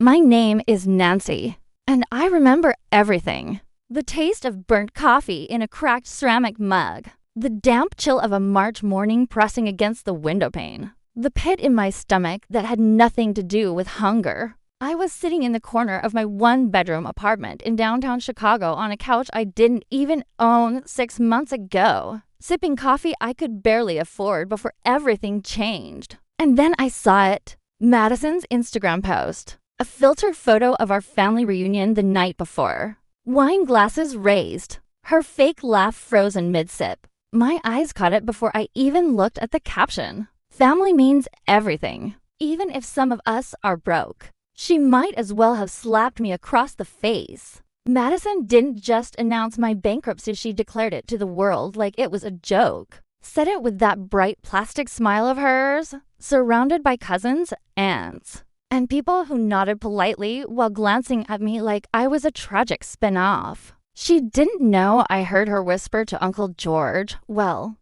My name is Nancy, and I remember everything. The taste of burnt coffee in a cracked ceramic mug. The damp chill of a March morning pressing against the windowpane. The pit in my stomach that had nothing to do with hunger. I was sitting in the corner of my one-bedroom apartment in downtown Chicago on a couch I didn't even own 6 months ago, sipping coffee I could barely afford before everything changed. And then I saw it. Madison's Instagram post. A filtered photo of our family reunion the night before. Wine glasses raised. Her fake laugh frozen mid-sip. My eyes caught it before I even looked at the caption. Family means everything, even if some of us are broke. She might as well have slapped me across the face. Madison didn't just announce my bankruptcy, she declared it to the world like it was a joke. Said it with that bright plastic smile of hers, surrounded by cousins, aunts, and people who nodded politely while glancing at me like I was a tragic spin-off. She didn't know I heard her whisper to Uncle George. Well,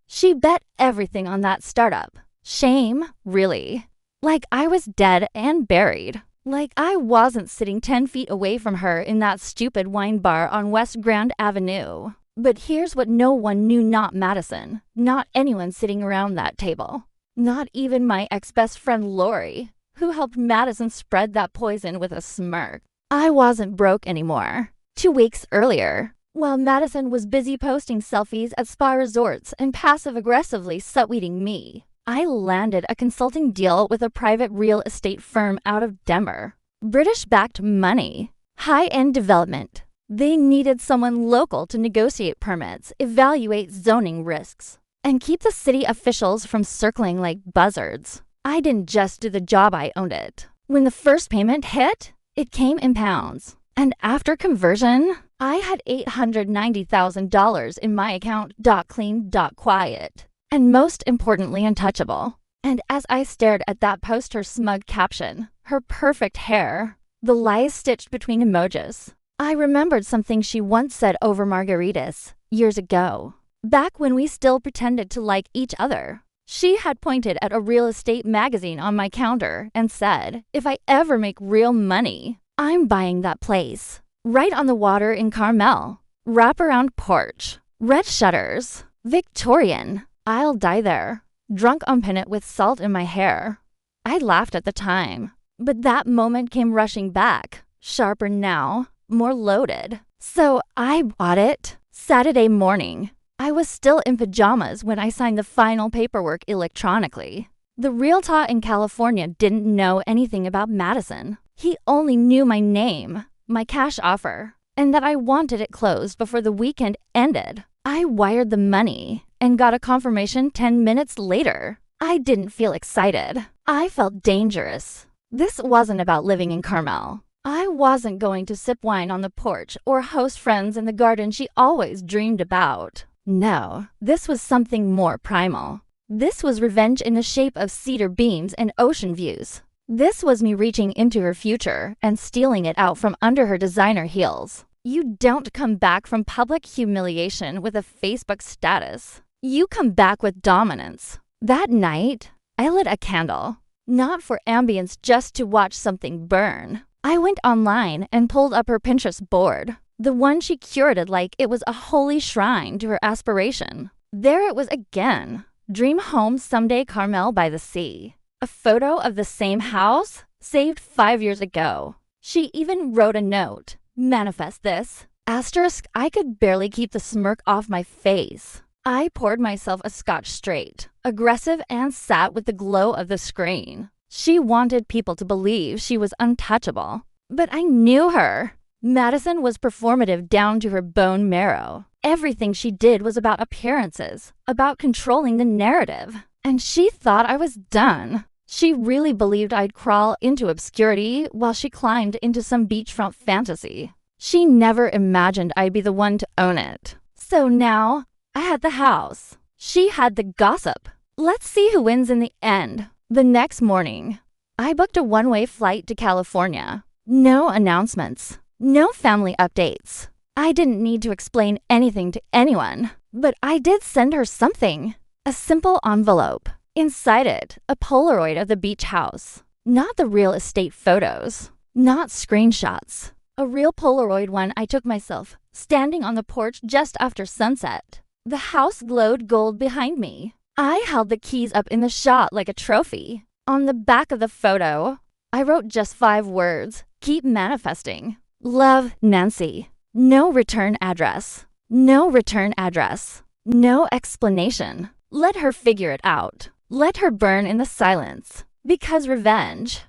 she bet everything on that startup. Shame, really. Like I was dead and buried. Like I wasn't sitting 10 feet away from her in that stupid wine bar on West Grand Avenue. But here's what no one knew, not Madison. Not anyone sitting around that table. Not even my ex-best friend Lori, who helped Madison spread that poison with a smirk. I wasn't broke anymore. 2 weeks earlier, while Madison was busy posting selfies at spa resorts and passive-aggressively subweeding me, I landed a consulting deal with a private real estate firm out of Denver. British-backed money. High-end development. They needed someone local to negotiate permits, evaluate zoning risks, and keep the city officials from circling like buzzards. I didn't just do the job, I owned it. When the first payment hit, it came in pounds. And after conversion, I had $890,000 in my account, clean, quiet, and most importantly, untouchable. And as I stared at that post, her smug caption, her perfect hair, the lies stitched between emojis, I remembered something she once said over margaritas years ago, back when we still pretended to like each other. She had pointed at a real estate magazine on my counter and said, if I ever make real money, I'm buying that place. Right on the water in Carmel. Wraparound porch. Red shutters. Victorian. I'll die there. Drunk on Pinot with salt in my hair. I laughed at the time. But that moment came rushing back. Sharper now. More loaded. So I bought it. Saturday morning. I was still in pajamas when I signed the final paperwork electronically. The realtor in California didn't know anything about Madison. He only knew my name, my cash offer, and that I wanted it closed before the weekend ended. I wired the money and got a confirmation 10 minutes later. I didn't feel excited. I felt dangerous. This wasn't about living in Carmel. I wasn't going to sip wine on the porch or host friends in the garden she always dreamed about. No, this was something more primal. This was revenge in the shape of cedar beams and ocean views. This was me reaching into her future and stealing it out from under her designer heels. You don't come back from public humiliation with a Facebook status. You come back with dominance. That night, I lit a candle. Not for ambience, just to watch something burn. I went online and pulled up her Pinterest board. The one she curated like it was a holy shrine to her aspiration. There it was again. Dream home someday, Carmel by the sea. A photo of the same house, saved 5 years ago. She even wrote a note. Manifest this. Asterisk, I could barely keep the smirk off my face. I poured myself a Scotch straight, aggressive and sat with the glow of the screen. She wanted people to believe she was untouchable. But I knew her. Madison was performative down to her bone marrow. Everything she did was about appearances, about controlling the narrative. And she thought I was done. She really believed I'd crawl into obscurity while she climbed into some beachfront fantasy. She never imagined I'd be the one to own it. So now, I had the house. She had the gossip. Let's see who wins in the end. The next morning, I booked a one-way flight to California. No announcements. No family updates. I didn't need to explain anything to anyone. But I did send her something. A simple envelope. Inside it, a Polaroid of the beach house. Not the real estate photos. Not screenshots. A real Polaroid one I took myself, standing on the porch just after sunset. The house glowed gold behind me. I held the keys up in the shot like a trophy. On the back of the photo, I wrote just 5 words. Keep manifesting. Love, Nancy. No return address. No return address. No explanation. Let her figure it out. Let her burn in the silence. Because revenge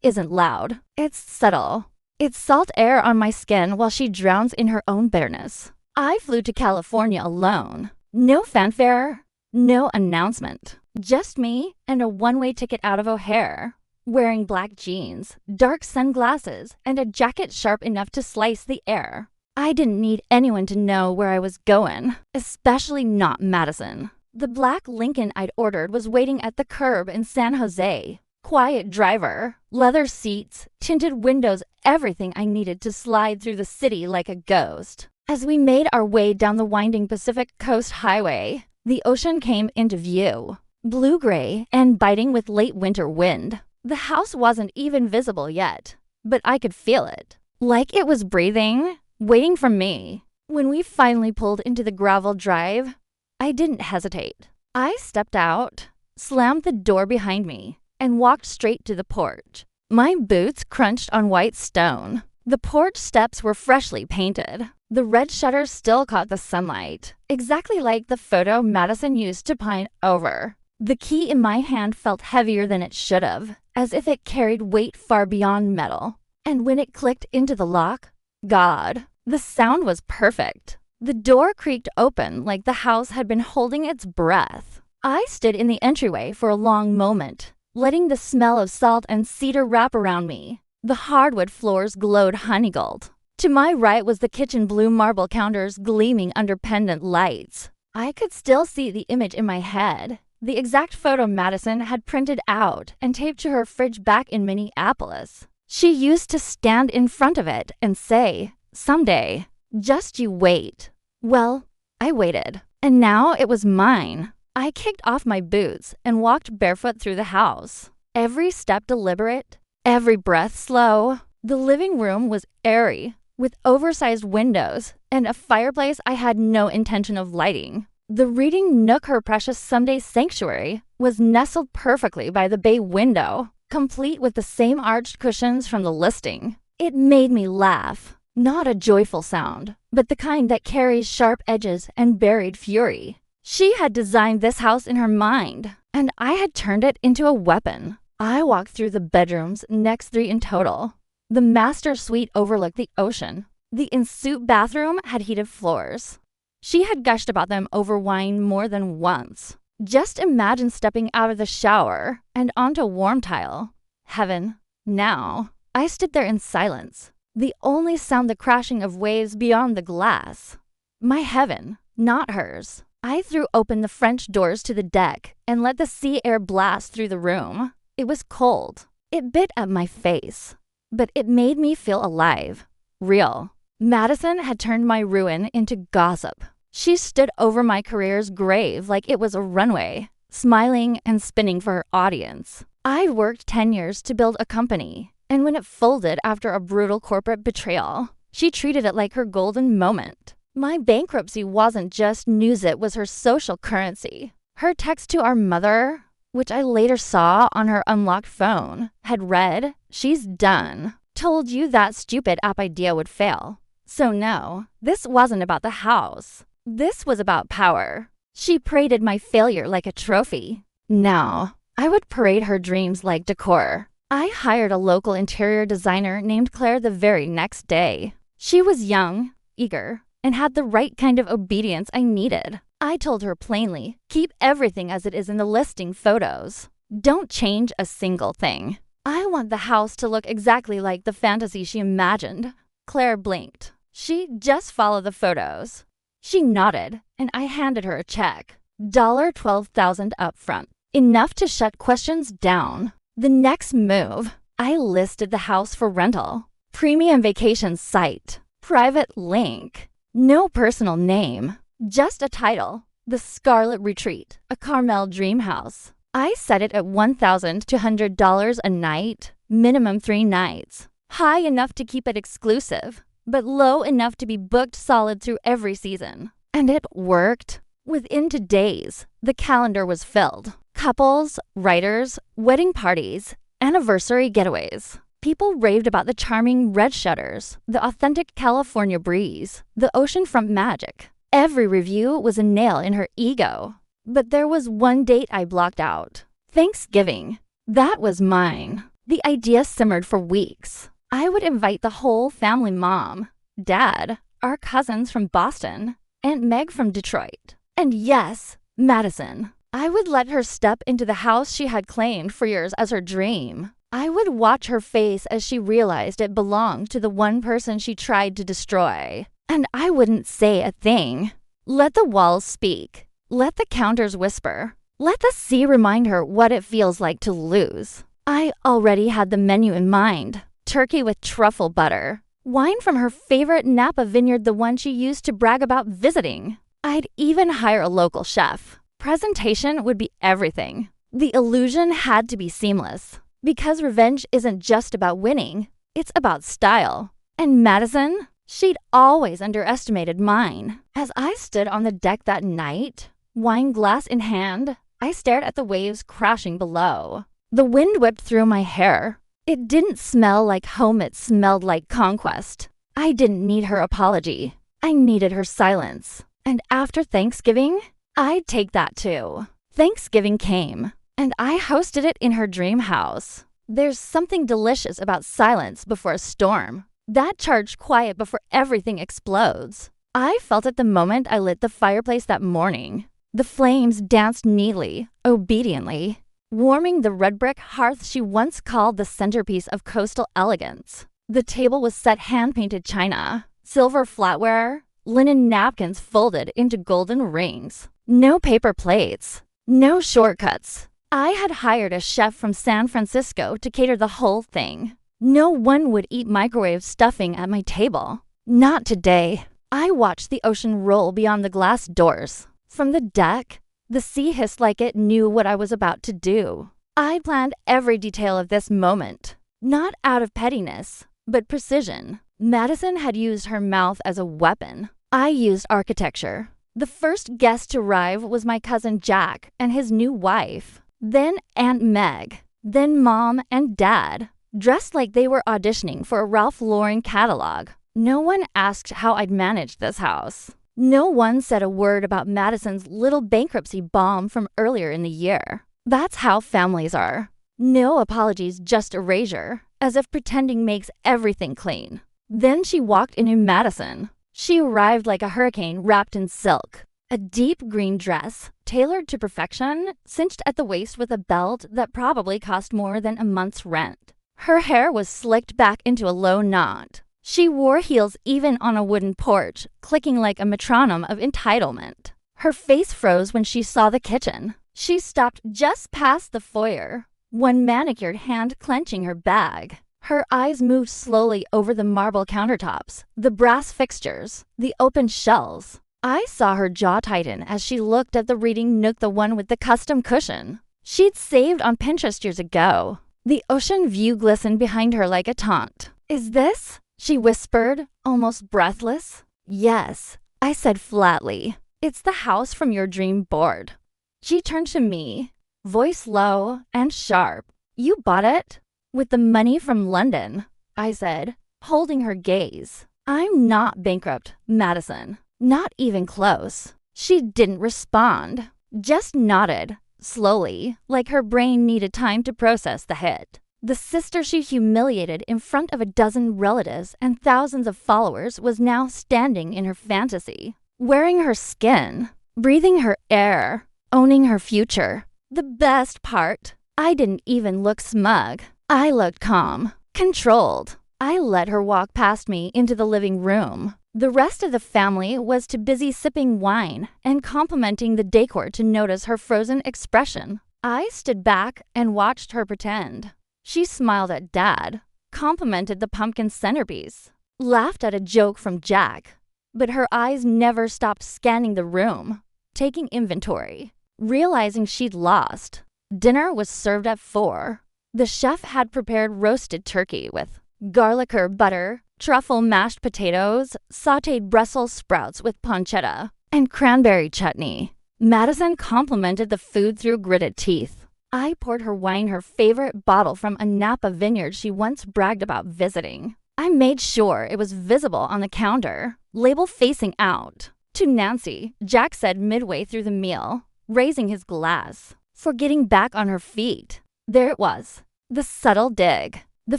isn't loud. It's subtle. It's salt air on my skin while she drowns in her own bitterness. I flew to California alone. No fanfare. No announcement. Just me and a one-way ticket out of O'Hare. Wearing black jeans, dark sunglasses, and a jacket sharp enough to slice the air. I didn't need anyone to know where I was going, especially not Madison. The black Lincoln I'd ordered was waiting at the curb in San Jose. Quiet driver, leather seats, tinted windows, everything I needed to slide through the city like a ghost. As we made our way down the winding Pacific Coast Highway, the ocean came into view. Blue-gray and biting with late winter wind. The house wasn't even visible yet, but I could feel it. Like it was breathing, waiting for me. When we finally pulled into the gravel drive, I didn't hesitate. I stepped out, slammed the door behind me, and walked straight to the porch. My boots crunched on white stone. The porch steps were freshly painted. The red shutters still caught the sunlight, exactly like the photo Madison used to pine over. The key in my hand felt heavier than it should have, as if it carried weight far beyond metal. And when it clicked into the lock, God, the sound was perfect. The door creaked open like the house had been holding its breath. I stood in the entryway for a long moment, letting the smell of salt and cedar wrap around me. The hardwood floors glowed honey gold. To my right was the kitchen blue marble counters gleaming under pendant lights. I could still see the image in my head, the exact photo Madison had printed out and taped to her fridge back in Minneapolis. She used to stand in front of it and say, "Someday, just you wait." Well, I waited, and now it was mine. I kicked off my boots and walked barefoot through the house. Every step deliberate, every breath slow. The living room was airy, with oversized windows and a fireplace I had no intention of lighting. The reading nook, her precious someday sanctuary, was nestled perfectly by the bay window, complete with the same arched cushions from the listing. It made me laugh. Not a joyful sound, but the kind that carries sharp edges and buried fury. She had designed this house in her mind, and I had turned it into a weapon. I walked through the bedrooms, next 3 in total. The master suite overlooked the ocean. The en-suite bathroom had heated floors. She had gushed about them over wine more than once. Just imagine stepping out of the shower and onto warm tile. Heaven. Now, I stood there in silence, the only sound the crashing of waves beyond the glass. My heaven, not hers. I threw open the French doors to the deck and let the sea air blast through the room. It was cold. It bit at my face, but it made me feel alive, real. Madison had turned my ruin into gossip. She stood over my career's grave like it was a runway, smiling and spinning for her audience. I'd worked 10 years to build a company, and when it folded after a brutal corporate betrayal, she treated it like her golden moment. My bankruptcy wasn't just news, it was her social currency. Her text to our mother, which I later saw on her unlocked phone, had read, "She's done. Told you that stupid app idea would fail." So no, this wasn't about the house. This was about power. She paraded my failure like a trophy. Now, I would parade her dreams like decor. I hired a local interior designer named Claire the very next day. She was young, eager, and had the right kind of obedience I needed. I told her plainly, keep everything as it is in the listing photos. Don't change a single thing. I want the house to look exactly like the fantasy she imagined. Claire blinked. She just followed the photos. She nodded, and I handed her a check. $12,000 up front. Enough to shut questions down. The next move, I listed the house for rental. Premium vacation site. Private link. No personal name. Just a title. The Scarlet Retreat. A Carmel dream house. I set it at $1,200 a night, minimum 3 nights. High enough to keep it exclusive, but low enough to be booked solid through every season. And it worked. Within 2 days, the calendar was filled. Couples, writers, wedding parties, anniversary getaways. People raved about the charming red shutters, the authentic California breeze, the oceanfront magic. Every review was a nail in her ego. But there was one date I blocked out. Thanksgiving. That was mine. The idea simmered for weeks. I would invite the whole family, mom, dad, our cousins from Boston, Aunt Meg from Detroit, and yes, Madison. I would let her step into the house she had claimed for years as her dream. I would watch her face as she realized it belonged to the one person she tried to destroy. And I wouldn't say a thing. Let the walls speak. Let the counters whisper. Let the sea remind her what it feels like to lose. I already had the menu in mind. Turkey with truffle butter. Wine from her favorite Napa vineyard, the one she used to brag about visiting. I'd even hire a local chef. Presentation would be everything. The illusion had to be seamless. Because revenge isn't just about winning. It's about style. And Madison? She'd always underestimated mine. As I stood on the deck that night, wine glass in hand, I stared at the waves crashing below. The wind whipped through my hair. It didn't smell like home, it smelled like conquest. I didn't need her apology. I needed her silence. And after Thanksgiving, I'd take that too. Thanksgiving came, and I hosted it in her dream house. There's something delicious about silence before a storm. That charged quiet before everything explodes. I felt it the moment I lit the fireplace that morning. The flames danced neatly, obediently, warming the red brick hearth she once called the centerpiece of coastal elegance. The table was set hand-painted china, silver flatware, linen napkins folded into golden rings. No paper plates, no shortcuts. I had hired a chef from San Francisco to cater the whole thing. No one would eat microwave stuffing at my table. Not today. I watched the ocean roll beyond the glass doors. From the deck, the sea hissed like it knew what I was about to do. I planned every detail of this moment, not out of pettiness, but precision. Madison had used her mouth as a weapon. I used architecture. The first guest to arrive was my cousin Jack and his new wife. Then Aunt Meg. Then Mom and Dad, dressed like they were auditioning for a Ralph Lauren catalog. No one asked how I'd managed this house. No one said a word about Madison's little bankruptcy bomb from earlier in the year. That's how families are. No apologies, just erasure, as if pretending makes everything clean. Then she walked into Madison. She arrived like a hurricane wrapped in silk. A deep green dress, tailored to perfection, cinched at the waist with a belt that probably cost more than a month's rent. Her hair was slicked back into a low knot. She wore heels even on a wooden porch, clicking like a metronome of entitlement. Her face froze when she saw the kitchen. She stopped just past the foyer, one manicured hand clenching her bag. Her eyes moved slowly over the marble countertops, the brass fixtures, the open shelves. I saw her jaw tighten as she looked at the reading nook, the one with the custom cushion she'd saved on Pinterest years ago. The ocean view glistened behind her like a taunt. "Is this?" she whispered, almost breathless. "Yes," I said flatly. "It's the house from your dream board." She turned to me, voice low and sharp. "You bought it?" "With the money from London," I said, holding her gaze. "I'm not bankrupt, Madison. Not even close." She didn't respond, just nodded, slowly, like her brain needed time to process the hit. The sister she humiliated in front of a dozen relatives and thousands of followers was now standing in her fantasy, wearing her skin, breathing her air, owning her future. The best part, I didn't even look smug. I looked calm, controlled. I let her walk past me into the living room. The rest of the family was too busy sipping wine and complimenting the decor to notice her frozen expression. I stood back and watched her pretend. She smiled at Dad, complimented the pumpkin centerpiece, laughed at a joke from Jack, but her eyes never stopped scanning the room, taking inventory, realizing she'd lost. Dinner was served at 4. The chef had prepared roasted turkey with garlic herb butter, truffle mashed potatoes, sautéed Brussels sprouts with pancetta, and cranberry chutney. Madison complimented the food through gritted teeth. I poured her wine, her favorite bottle from a Napa vineyard she once bragged about visiting. I made sure it was visible on the counter, label facing out. To Nancy, Jack said midway through the meal, raising his glass, for getting back on her feet. There it was, the subtle dig. The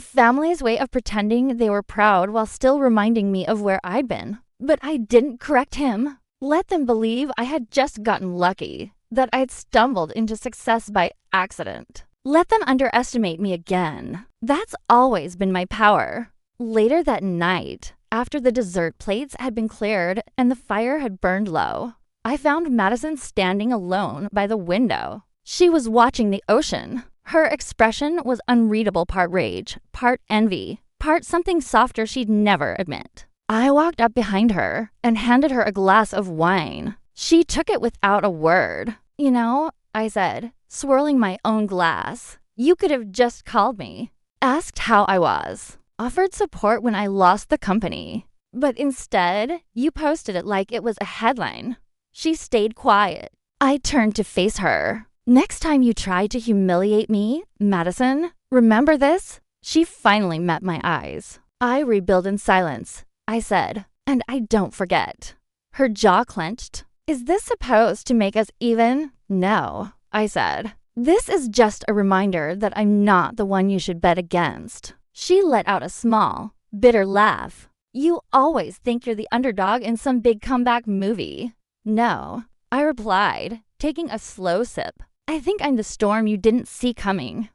family's way of pretending they were proud while still reminding me of where I'd been. But I didn't correct him. Let them believe I had just gotten lucky, that I'd stumbled into success by accident. Let them underestimate me again. That's always been my power. Later that night, after the dessert plates had been cleared and the fire had burned low, I found Madison standing alone by the window. She was watching the ocean. Her expression was unreadable, part rage, part envy, part something softer she'd never admit. I walked up behind her and handed her a glass of wine. She took it without a word. You know, I said, swirling my own glass, you could have just called me, asked how I was, offered support when I lost the company. But instead, you posted it like it was a headline. She stayed quiet. I turned to face her. Next time you try to humiliate me, Madison, remember this? She finally met my eyes. I rebuild in silence, I said, and I don't forget. Her jaw clenched. Is this supposed to make us even? No, I said. This is just a reminder that I'm not the one you should bet against. She let out a small, bitter laugh. You always think you're the underdog in some big comeback movie. No, I replied, taking a slow sip. I think I'm the storm you didn't see coming.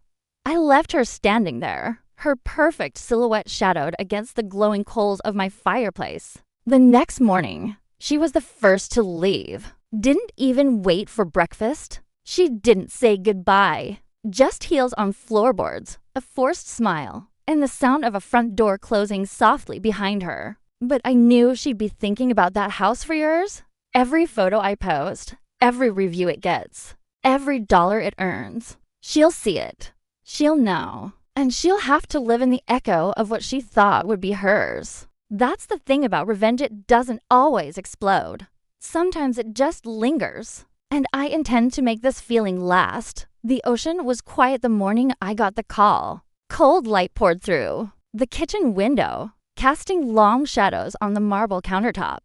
I left her standing there, her perfect silhouette shadowed against the glowing coals of my fireplace. The next morning, she was the first to leave. Didn't even wait for breakfast. She didn't say goodbye. Just heels on floorboards, a forced smile, and the sound of a front door closing softly behind her. But I knew she'd be thinking about that house for yours. Every photo I post, every review it gets, every dollar it earns. She'll see it. She'll know. And she'll have to live in the echo of what she thought would be hers. That's the thing about revenge, it doesn't always explode. Sometimes it just lingers. And I intend to make this feeling last. The ocean was quiet the morning I got the call. Cold light poured through the kitchen window, casting long shadows on the marble countertop.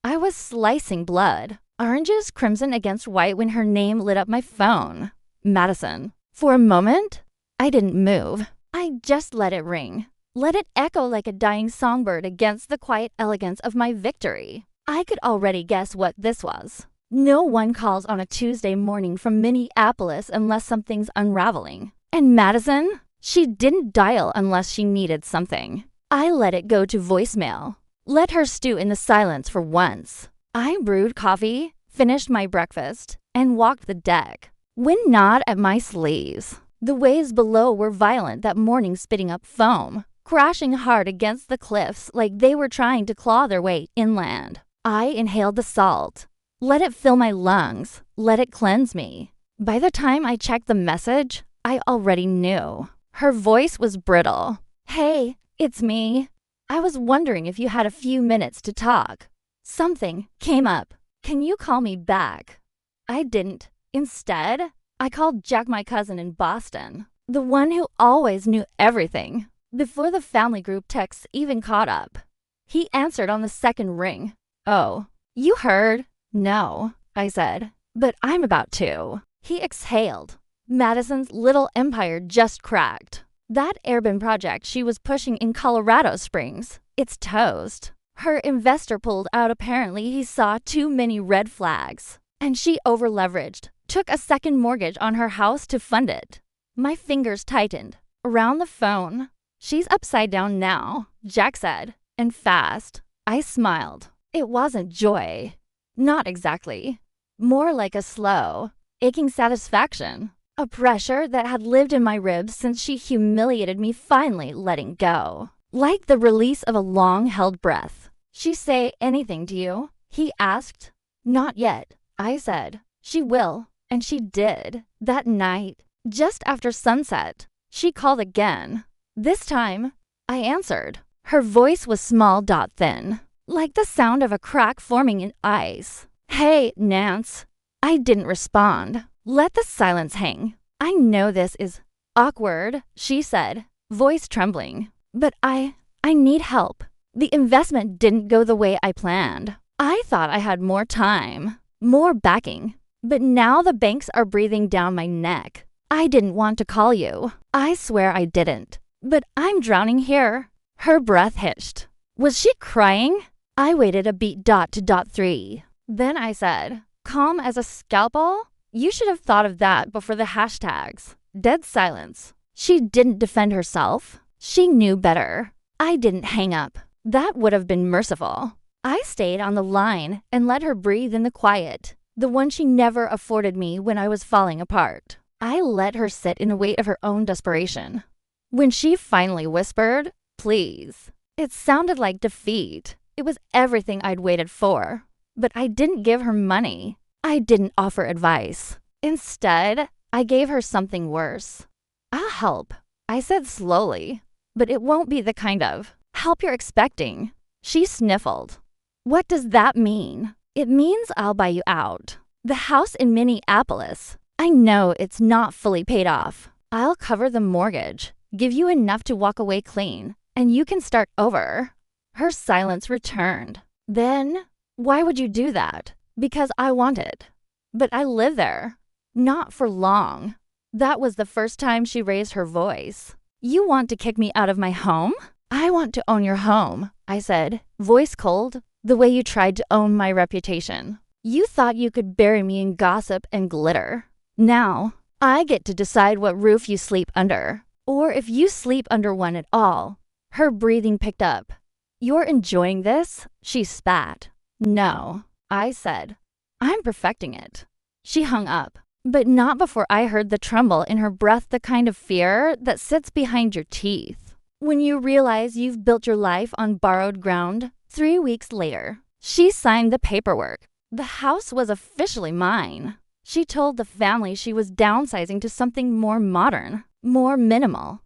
I was slicing blood, oranges crimson against white when her name lit up my phone. Madison. For a moment, I didn't move. I just let it ring. Let it echo like a dying songbird against the quiet elegance of my victory. I could already guess what this was. No one calls on a Tuesday morning from Minneapolis unless something's unraveling. And Madison? She didn't dial unless she needed something. I let it go to voicemail. Let her stew in the silence for once. I brewed coffee, finished my breakfast, and walked the deck. Wind gnawed at my sleeves. The waves below were violent that morning, spitting up foam, crashing hard against the cliffs like they were trying to claw their way inland. I inhaled the salt. Let it fill my lungs. Let it cleanse me. By the time I checked the message, I already knew. Her voice was brittle. Hey, it's me. I was wondering if you had a few minutes to talk. Something came up. Can you call me back? I didn't. Instead, I called Jack, my cousin in Boston, the one who always knew everything, before the family group texts even caught up. He answered on the second ring. Oh, you heard? No, I said, but I'm about to. He exhaled. Madison's little empire just cracked. That airbend project she was pushing in Colorado Springs, it's toast. Her investor pulled out. Apparently, he saw too many red flags. And she over-leveraged, took a second mortgage on her house to fund it. My fingers tightened. Around the phone. She's upside down now, Jack said, and fast. I smiled. It wasn't joy. Not exactly. More like a slow, aching satisfaction. A pressure that had lived in my ribs since she humiliated me, finally letting go. Like the release of a long-held breath. She say anything to you? He asked. Not yet, I said. She will. And she did. That night, just after sunset, she called again. This time, I answered. Her voice was small dot thin, like the sound of a crack forming in ice. "Hey, Nance." I didn't respond. Let the silence hang. "I know this is awkward," she said, voice trembling. "But I need help. The investment didn't go the way I planned. I thought I had more time, more backing. But now the banks are breathing down my neck. I didn't want to call you. I swear I didn't. But I'm drowning here." Her breath hitched. Was she crying? I waited a beat dot to dot 3. Then I said, calm as a scalpel? You should have thought of that before the hashtags. Dead silence. She didn't defend herself. She knew better. I didn't hang up. That would have been merciful. I stayed on the line and let her breathe in the quiet, the one she never afforded me when I was falling apart. I let her sit in the weight of her own desperation. When she finally whispered, "Please," it sounded like defeat. It was everything I'd waited for. But I didn't give her money. I didn't offer advice. Instead, I gave her something worse. "I'll help," I said slowly, "but it won't be the kind of help you're expecting." She sniffled. "What does that mean?" "It means I'll buy you out. The house in Minneapolis. I know it's not fully paid off. I'll cover the mortgage, give you enough to walk away clean, and you can start over." Her silence returned. "Then, why would you do that?" "Because I want it. But I live there. Not for long." That was the first time she raised her voice. "You want to kick me out of my home?" "I want to own your home," I said, voice cold, the way you tried to own my reputation. You thought you could bury me in gossip and glitter. Now, I get to decide what roof you sleep under, or if you sleep under one at all. Her breathing picked up. "You're enjoying this?" She spat. "No," I said. "I'm perfecting it." She hung up, but not before I heard the tremble in her breath, the kind of fear that sits behind your teeth when you realize you've built your life on borrowed ground. 3 weeks later, she signed the paperwork. The house was officially mine. She told the family she was downsizing to something more modern, more minimal.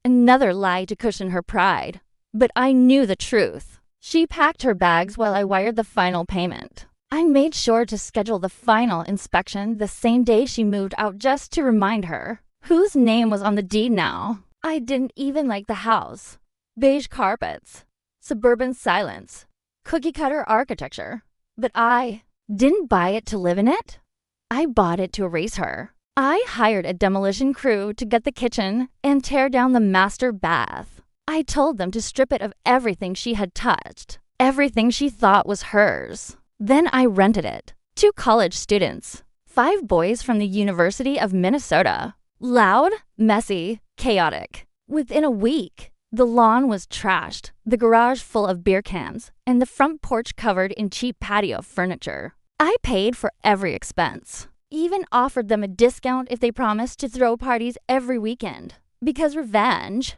Another lie to cushion her pride. But I knew the truth. She packed her bags while I wired the final payment. I made sure to schedule the final inspection the same day she moved out just to remind her whose name was on the deed now. I didn't even like the house. Beige carpets, suburban silence, cookie-cutter architecture. But I didn't buy it to live in it. I bought it to erase her. I hired a demolition crew to get the kitchen and tear down the master bath. I told them to strip it of everything she had touched, everything she thought was hers. Then I rented it. 2 college students, 5 boys from the University of Minnesota. Loud, messy, chaotic. Within a week, the lawn was trashed, the garage full of beer cans, and the front porch covered in cheap patio furniture. I paid for every expense. Even offered them a discount if they promised to throw parties every weekend. Because revenge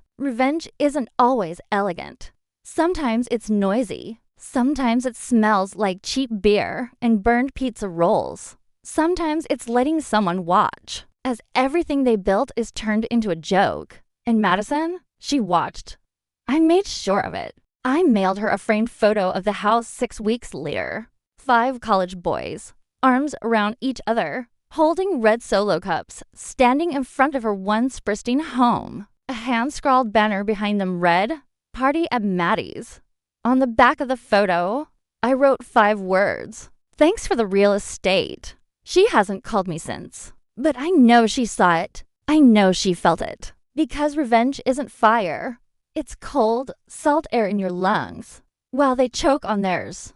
isn't always elegant. Sometimes it's noisy. Sometimes it smells like cheap beer and burned pizza rolls. Sometimes it's letting someone watch as everything they built is turned into a joke. And Madison, she watched. I made sure of it. I mailed her a framed photo of the house 6 weeks later. 5 college boys, arms around each other, holding red Solo cups, standing in front of her once pristine home. A hand-scrawled banner behind them read, "Party at Maddie's." On the back of the photo, I wrote 5 words. "Thanks for the real estate." She hasn't called me since. But I know she saw it. I know she felt it. Because revenge isn't fire. It's cold, salt air in your lungs, while they choke on theirs.